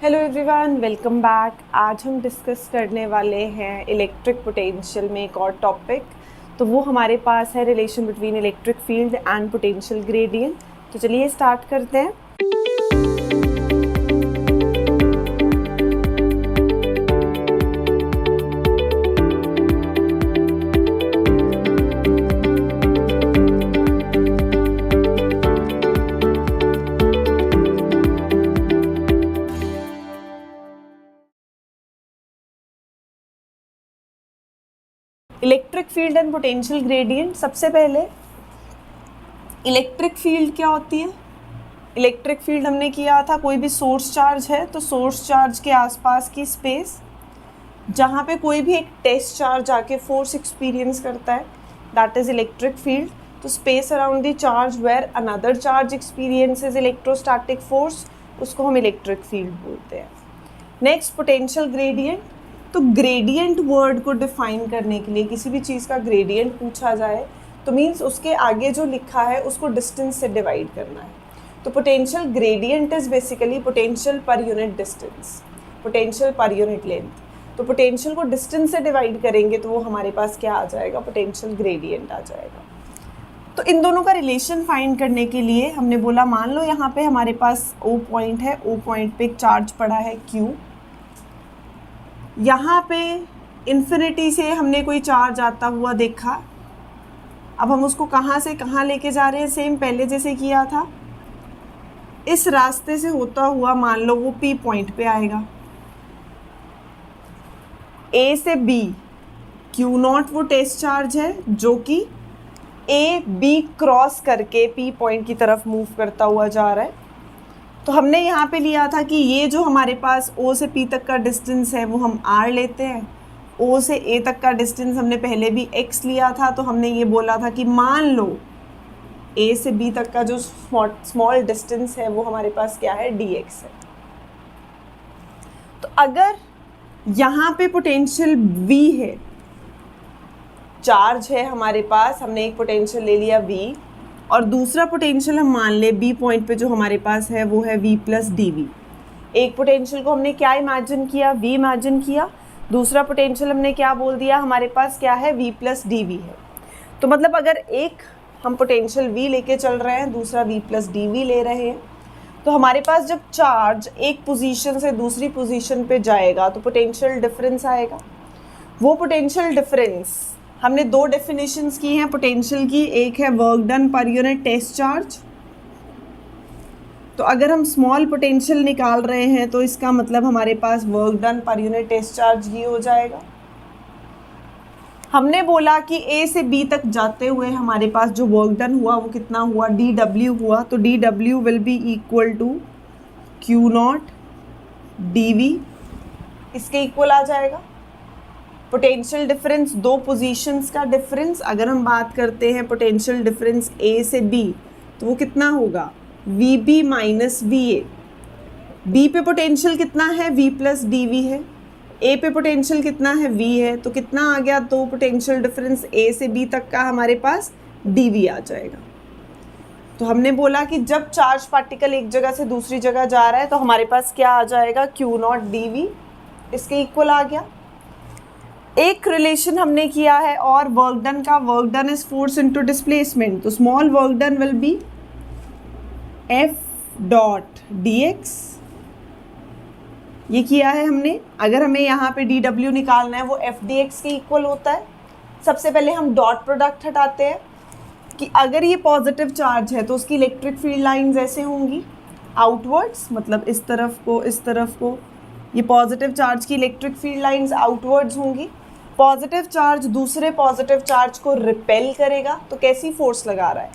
Hello everyone, welcome back. आज हम discuss करने वाले हैं इलेक्ट्रिक पोटेंशियल में एक और टॉपिक। तो वो हमारे पास है relation between electric field and potential gradient. तो चलिए स्टार्ट करते हैं। Electric field and potential gradient. सबसे पहले इलेक्ट्रिक फील्ड क्या होती है? इलेक्ट्रिक फील्ड हमने किया था, कोई भी सोर्स चार्ज है तो सोर्स चार्ज के आसपास की स्पेस जहाँ पे कोई भी एक टेस्ट चार्ज आके फोर्स एक्सपीरियंस करता है, दैट इज इलेक्ट्रिक फील्ड। तो space around the charge where another charge experiences electrostatic force, उसको हम इलेक्ट्रिक फील्ड बोलते हैं। Next potential gradient. तो ग्रेडियंट वर्ड को डिफाइन करने के लिए किसी भी चीज़ का ग्रेडियंट पूछा जाए तो मीन्स उसके आगे जो लिखा है उसको डिस्टेंस से डिवाइड करना है। तो potential gradient is basically potential per unit distance, potential per unit length. तो पोटेंशियल को डिस्टेंस से डिवाइड करेंगे तो वो हमारे पास क्या आ जाएगा? पोटेंशियल ग्रेडियंट आ जाएगा। तो इन दोनों का रिलेशन फाइंड करने के लिए हमने बोला, मान लो यहाँ पे हमारे पास O पॉइंट है, O पॉइंट पे एक चार्ज पड़ा है Q। यहाँ पे इन्फिनिटी से हमने कोई चार्ज आता हुआ देखा। अब हम उसको कहाँ से कहाँ लेके जा रहे हैं? सेम पहले जैसे किया था, इस रास्ते से होता हुआ मान लो वो P पॉइंट पे आएगा। A से B Q0 वो टेस्ट चार्ज है जो कि A B क्रॉस करके P पॉइंट की तरफ मूव करता हुआ जा रहा है। तो हमने यहाँ पे लिया था कि ये जो हमारे पास O से P तक का डिस्टेंस है वो हम R लेते हैं। O से A तक का डिस्टेंस हमने पहले भी X लिया था, तो हमने ये बोला था कि मान लो A से B तक का जो स्मॉल डिस्टेंस है वो हमारे पास क्या है? dx है। तो अगर यहाँ पे पोटेंशियल V है, चार्ज है हमारे पास, हमने एक पोटेंशियल ले लिया V और दूसरा पोटेंशियल हम मान ले B पॉइंट पे जो हमारे पास है वो है V प्लस dV। एक पोटेंशियल को हमने क्या इमेजिन किया? V इमेजिन किया। दूसरा पोटेंशियल हमने क्या बोल दिया? हमारे पास क्या है? V प्लस dV है। तो मतलब अगर एक हम पोटेंशियल V लेके चल रहे हैं, दूसरा V प्लस dV ले रहे हैं, तो हमारे पास जब चार्ज एक पोजीशन से दूसरी पोजीशन पे जाएगा तो पोटेंशियल डिफरेंस आएगा। वो पोटेंशियल डिफरेंस हमने दो डेफिनेशंस की हैं पोटेंशियल की। एक है work done per unit test charge. तो अगर हम स्मॉल पोटेंशियल निकाल रहे हैं तो इसका मतलब हमारे पास work done per unit test चार्ज ये हो जाएगा। हमने बोला कि A से B तक जाते हुए हमारे पास जो वर्क डन हुआ वो कितना हुआ? dW हुआ। तो dW will be equal to Q0 dV, इसके इक्वल आ जाएगा। पोटेंशियल डिफरेंस, दो पोजीशंस का डिफरेंस, अगर हम बात करते हैं पोटेंशियल डिफरेंस A से B तो वो कितना होगा? VB minus VA। B पे पोटेंशियल कितना है? V प्लस dV है। A पे पोटेंशियल कितना है? V है। तो कितना आ गया? दो पोटेंशियल डिफरेंस A से B तक का हमारे पास dV आ जाएगा। तो हमने बोला कि जब चार्ज पार्टिकल एक जगह से दूसरी जगह जा रहा है तो हमारे पास क्या आ जाएगा? Q0 dV, इसके इक्वल आ गया। एक रिलेशन हमने किया है और वर्क डन का, work done is force into displacement. तो small work done will be F dot dx, ये किया है हमने। अगर हमें यहाँ पे dW निकालना है वो F dx के इक्वल होता है। सबसे पहले हम डॉट प्रोडक्ट हटाते हैं कि अगर ये पॉजिटिव चार्ज है तो उसकी इलेक्ट्रिक फील्ड लाइंस ऐसे होंगी आउटवर्ड्स, मतलब इस तरफ को इस तरफ को। ये पॉजिटिव चार्ज की इलेक्ट्रिक फील्ड लाइंस आउटवर्ड्स होंगी। पॉजिटिव चार्ज दूसरे पॉजिटिव चार्ज को रिपेल करेगा, तो कैसी फोर्स लगा रहा है?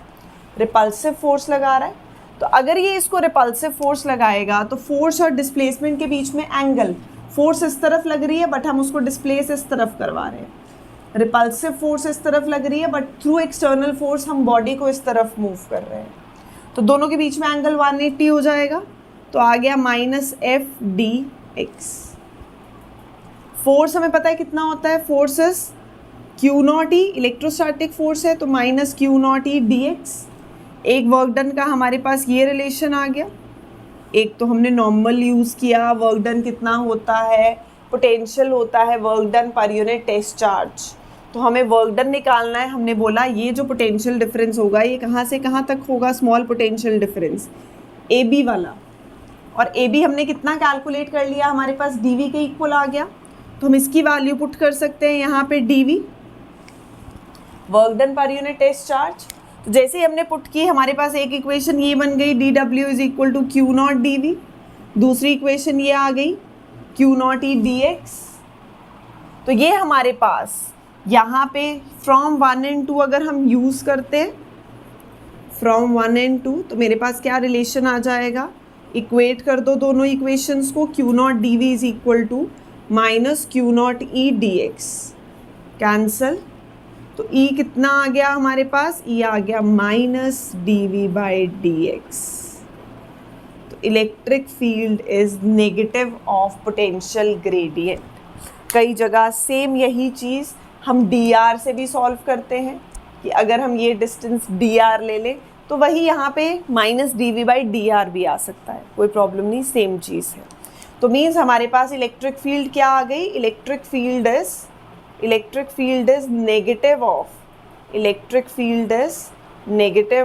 रिपल्सिव फोर्स लगा रहा है। तो अगर ये इसको रिपल्सिव फोर्स लगाएगा तो फोर्स और डिस्प्लेसमेंट के बीच में एंगल, फोर्स इस तरफ लग रही है बट हम उसको डिस्प्लेस इस तरफ करवा रहे हैं। रिपल्सिव फोर्स इस तरफ लग रही है बट थ्रू एक्सटर्नल फोर्स हम बॉडी को इस तरफ मूव कर रहे हैं। तो दोनों के बीच में एंगल 180 हो जाएगा। तो आ गया माइनस F dx। फोर्स हमें पता है कितना होता है? Force is Q0 E, electrostatic force है तो माइनस Q0 E dx। एक वर्क डन का हमारे पास ये रिलेशन आ गया। एक तो हमने नॉर्मल यूज़ किया, वर्क डन कितना होता है, पोटेंशियल होता है work done per unit test charge. तो हमें वर्क डन निकालना है। हमने बोला ये जो पोटेंशियल डिफरेंस होगा ये कहाँ से कहाँ तक होगा, small potential difference A B वाला, और ए बी हमने कितना कैलकुलेट कर लिया, हमारे पास डी वी के इक्वल आ गया। तो हम इसकी वैल्यू पुट कर सकते हैं यहाँ पे D V, work done per unit test charge. तो जैसे ही हमने पुट की हमारे पास एक इक्वेशन ये बन गई, D W is equal to Q naught D V. दूसरी इक्वेशन ये आ गई Q naught E D X. तो ये हमारे पास यहाँ पे फ्रॉम 1 and 2 अगर हम यूज़ करते हैं, फ्रॉम 1 and 2, तो मेरे पास क्या रिलेशन आ जाएगा, इक्वेट कर दो दोनों इक्वेशंस को, Q naught D V is equal to minus Q naught E D X, cancel. तो ई कितना आ गया हमारे पास, ई आ गया minus D V by D X. तो electric field is negative of potential gradient. कई जगह सेम यही चीज़ हम डी आर से भी सॉल्व करते हैं कि अगर हम ये डिस्टेंस डी आर ले लें तो वही यहाँ पे minus D V by D R भी आ सकता है, कोई प्रॉब्लम नहीं, सेम चीज़ है। तो मीन्स हमारे पास इलेक्ट्रिक फील्ड क्या आ गई, electric field is negative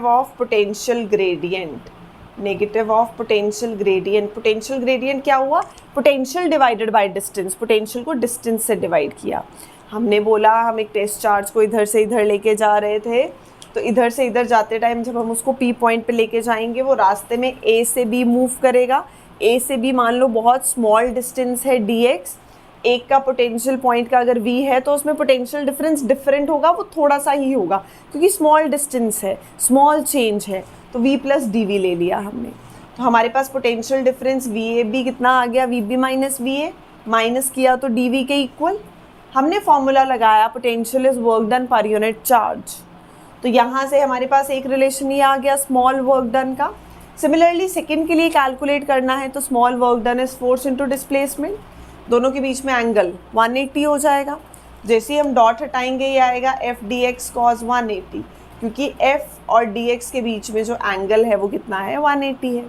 of potential gradient, negative of potential gradient. Potential gradient क्या हुआ, potential divided by distance, potential को डिस्टेंस से डिवाइड किया। हमने बोला हम एक टेस्ट चार्ज को इधर से इधर लेके जा रहे थे, तो इधर से इधर जाते टाइम जब हम उसको पी पॉइंट पे लेके जाएंगे वो रास्ते में ए से बी मूव करेगा। ए से बी मान लो बहुत स्मॉल डिस्टेंस है डी एक्स, एक का पोटेंशियल पॉइंट का अगर वी है तो उसमें पोटेंशियल डिफरेंस डिफरेंट होगा, वो थोड़ा सा ही होगा क्योंकि स्मॉल डिस्टेंस है, स्मॉल चेंज है। तो वी प्लस डी वी ले लिया हमने। तो हमारे पास potential difference V A B कितना आ गया, V B minus V A, minus किया तो डी वी के इक्वल। हमने फॉर्मूला लगाया potential is work done per unit charge. तो यहाँ से हमारे पास एक रिलेशन ये आ गया स्मॉल वर्क डन का। सिमिलरली सेकेंड के लिए कैलकुलेट करना है तो small work done is force into displacement, दोनों के बीच में एंगल 180 हो जाएगा। जैसे ही हम डॉट हटाएंगे ये आएगा एफ डी एक्स कॉस 180, क्योंकि एफ और डी एक्स के बीच में जो एंगल है वो कितना है, 180 है।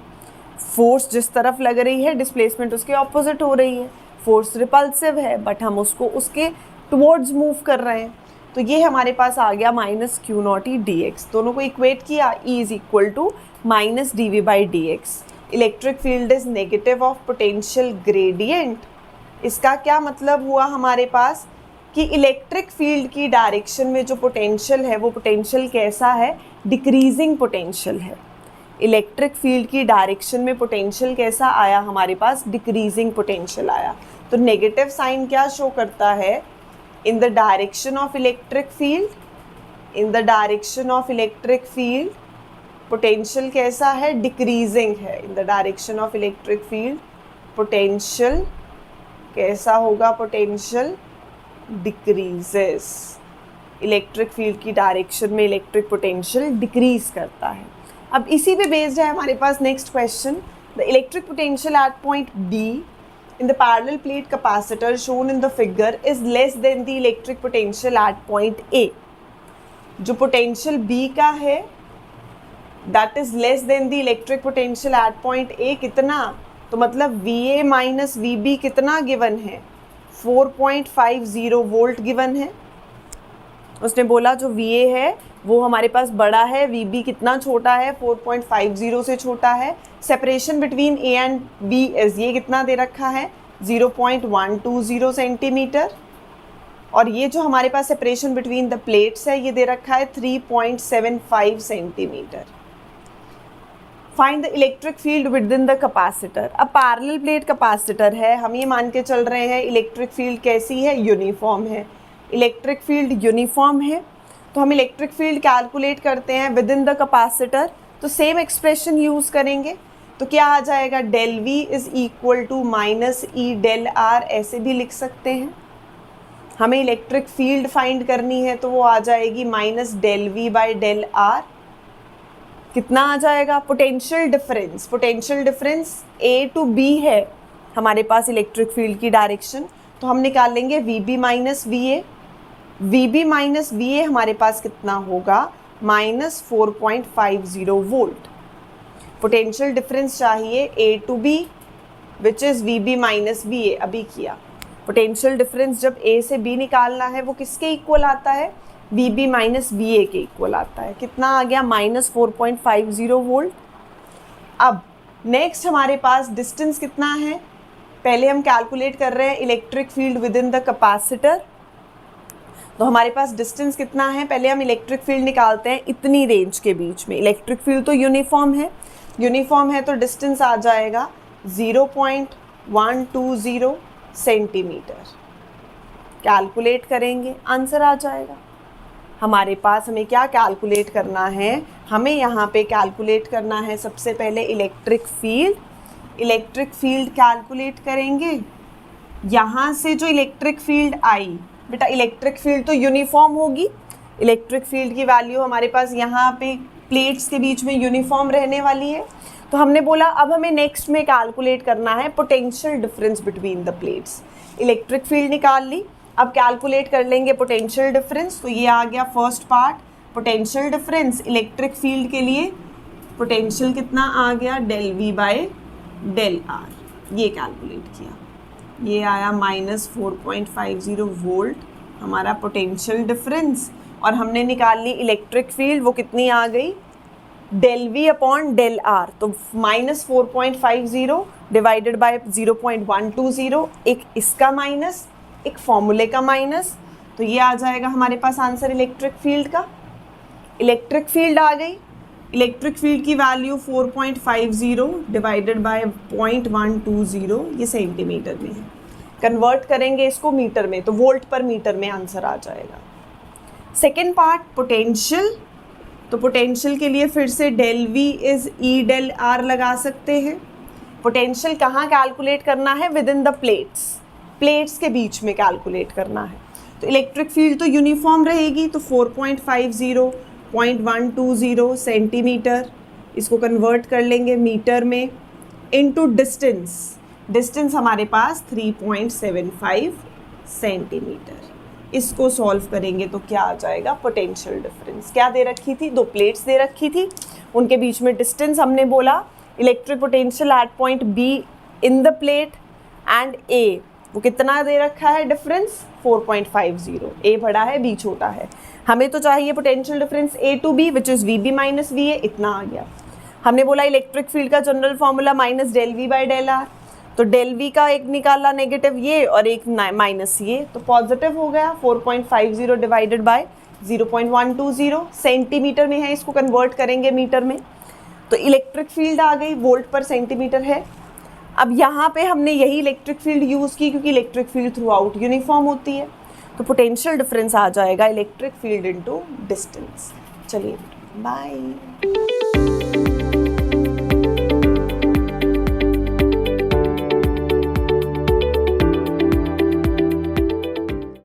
फोर्स जिस तरफ लग रही है डिस्प्लेसमेंट उसके ऑपोजिट हो रही है। फोर्स रिपल्सिव है बट हम उसको उसके टुवर्ड्स मूव कर रहे हैं। तो ये हमारे पास आ गया minus Q naught E D X. दोनों को इक्वेट किया, E is equal to minus D V by D X. Electric field is negative of potential gradient. इसका क्या मतलब हुआ हमारे पास कि इलेक्ट्रिक फील्ड की डायरेक्शन में जो पोटेंशियल है वो पोटेंशियल कैसा है, डिक्रीजिंग पोटेंशियल है। इलेक्ट्रिक फील्ड की डायरेक्शन में पोटेंशियल कैसा आया हमारे पास, डिक्रीजिंग पोटेंशियल आया। तो नेगेटिव साइन क्या शो करता है, in the direction of electric field, in the direction of electric field potential कैसा है, डिक्रीजिंग है। In the direction of electric field potential कैसा होगा, पोटेंशियल डिक्रीजेस। इलेक्ट्रिक फील्ड की डायरेक्शन में इलेक्ट्रिक पोटेंशियल डिक्रीज करता है। अब इसी पे बेस्ड है हमारे पास next question, the electric potential at point B in the parallel plate capacitor shown in the figure is less than the electric potential at point A. जो potential B का है that is less than the electric potential at point A कितना, तो मतलब VA minus VB कितना given है, 4.50 volt given है। उसने बोला जो VA है वो हमारे पास बड़ा है, VB कितना छोटा है, 4.50 से छोटा है। Separation between A and B is, ये कितना दे रखा है, 0.120 सेंटीमीटर। और ये जो हमारे पास सेपरेशन बिटवीन द प्लेट्स है ये दे रखा है 3.75 centimetre. Find the electric field with in the capacitor. अब पैरेलल प्लेट कैपेसिटर है, हम ये मान के चल रहे हैं इलेक्ट्रिक फील्ड कैसी है, यूनिफॉर्म है। इलेक्ट्रिक फील्ड यूनिफॉर्म है तो हम इलेक्ट्रिक फील्ड कैलकुलेट करते हैं विद इन द कैपेसिटर, तो सेम एक्सप्रेशन यूज़ करेंगे। तो क्या आ जाएगा, del V is equal to minus E del R, ऐसे भी लिख सकते हैं। हमें इलेक्ट्रिक फील्ड फाइंड करनी है तो वो आ जाएगी minus del V by del R. कितना आ जाएगा, potential difference A to B है हमारे पास इलेक्ट्रिक फील्ड की डायरेक्शन, तो हम निकाल लेंगे V B minus V A. V B minus V A हमारे पास कितना होगा, माइनस 4.50 वोल्ट। पोटेंशियल डिफरेंस चाहिए A to B which is V B minus B A, अभी किया। पोटेंशियल डिफरेंस जब ए से बी निकालना है वो किसके इक्वल आता है, वी बी माइनस बी ए के इक्वल आता है। कितना आ गया, -4.50 वोल्ट। अब नेक्स्ट हमारे पास डिस्टेंस कितना है, पहले हम कैलकुलेट कर रहे हैं electric field with in the capacitor. तो हमारे पास डिस्टेंस कितना है, पहले हम इलेक्ट्रिक फील्ड निकालते हैं इतनी रेंज के बीच में। इलेक्ट्रिक फील्ड तो यूनिफॉर्म है तो डिस्टेंस आ जाएगा 0.120 सेंटीमीटर। कैलकुलेट करेंगे, आंसर आ जाएगा। हमारे पास हमें क्या कैलकुलेट करना है, हमें यहाँ पे कैलकुलेट करना है सबसे पहले इलेक्ट्रिक फील्ड कैलकुलेट करेंगे। यहाँ से जो इलेक्ट्रिक फील्ड आई, बेटा इलेक्ट्रिक फील्ड तो यूनिफॉर्म होगी, इलेक्ट्रिक फील्ड की वैल्यू हमारे पास यहाँ पे प्लेट्स के बीच में यूनिफॉर्म रहने वाली है। तो हमने बोला अब हमें नेक्स्ट में कैलकुलेट करना है potential difference between the plates. Electric field निकाल ली, अब कैलकुलेट कर लेंगे पोटेंशियल डिफरेंस। तो ये आ गया first part, potential difference electric field के लिए पोटेंशियल कितना आ गया, del V by del R, ये कैलकुलेट किया, ये आया -4.50 वोल्ट हमारा पोटेंशियल डिफरेंस। और हमने निकाल ली इलेक्ट्रिक फील्ड, वो कितनी आ गई, del V upon del R. तो -4.50 डिवाइडेड बाय 0.120, एक इसका माइनस एक फॉर्मूले का माइनस, तो ये आ जाएगा हमारे पास आंसर इलेक्ट्रिक फील्ड का। इलेक्ट्रिक फील्ड आ गई, इलेक्ट्रिक फील्ड की वैल्यू 4.50 डिवाइडेड बाय 0.120, ये सेंटीमीटर में है। कन्वर्ट करेंगे इसको मीटर में तो वोल्ट पर मीटर में आंसर आ जाएगा। सेकेंड पार्ट पोटेंशियल, तो पोटेंशियल के लिए फिर से del V is E del R लगा सकते हैं। पोटेंशियल कहाँ कैलकुलेट करना है, विद इन द प्लेट्स के बीच में कैलकुलेट करना है। तो इलेक्ट्रिक फील्ड तो यूनिफॉर्म रहेगी, तो 4.50 0.120 सेंटीमीटर, इसको कन्वर्ट कर लेंगे मीटर में, इनटू डिस्टेंस हमारे पास 3.75 सेंटीमीटर। इसको सॉल्व करेंगे तो क्या आ जाएगा, पोटेंशियल डिफरेंस क्या दे रखी थी, दो प्लेट्स दे रखी थी, उनके बीच में डिस्टेंस हमने बोला electric potential at point B in the plate and A, वो कितना दे रखा है डिफरेंस 4.50, ए बड़ा है बी छोटा है। हमें तो चाहिए potential difference A to B which is V B minus V A, इतना आ गया। हमने बोला इलेक्ट्रिक फील्ड का general formula minus del V by del R, तो डेल वी का एक निकाला नेगेटिव ये और एक माइनस ये, तो पॉजिटिव हो गया। 4.50 डिवाइडेड बाय 0.120 सेंटीमीटर में है, इसको कन्वर्ट करेंगे मीटर में, तो इलेक्ट्रिक फील्ड आ गई, वोल्ट पर सेंटीमीटर है। अब यहाँ पे हमने यही इलेक्ट्रिक फील्ड यूज़ की क्योंकि electric field through out uniform होती है, तो पोटेंशियल डिफरेंस आ जाएगा इलेक्ट्रिक फील्ड इनटू डिस्टेंस। चलिए बाय।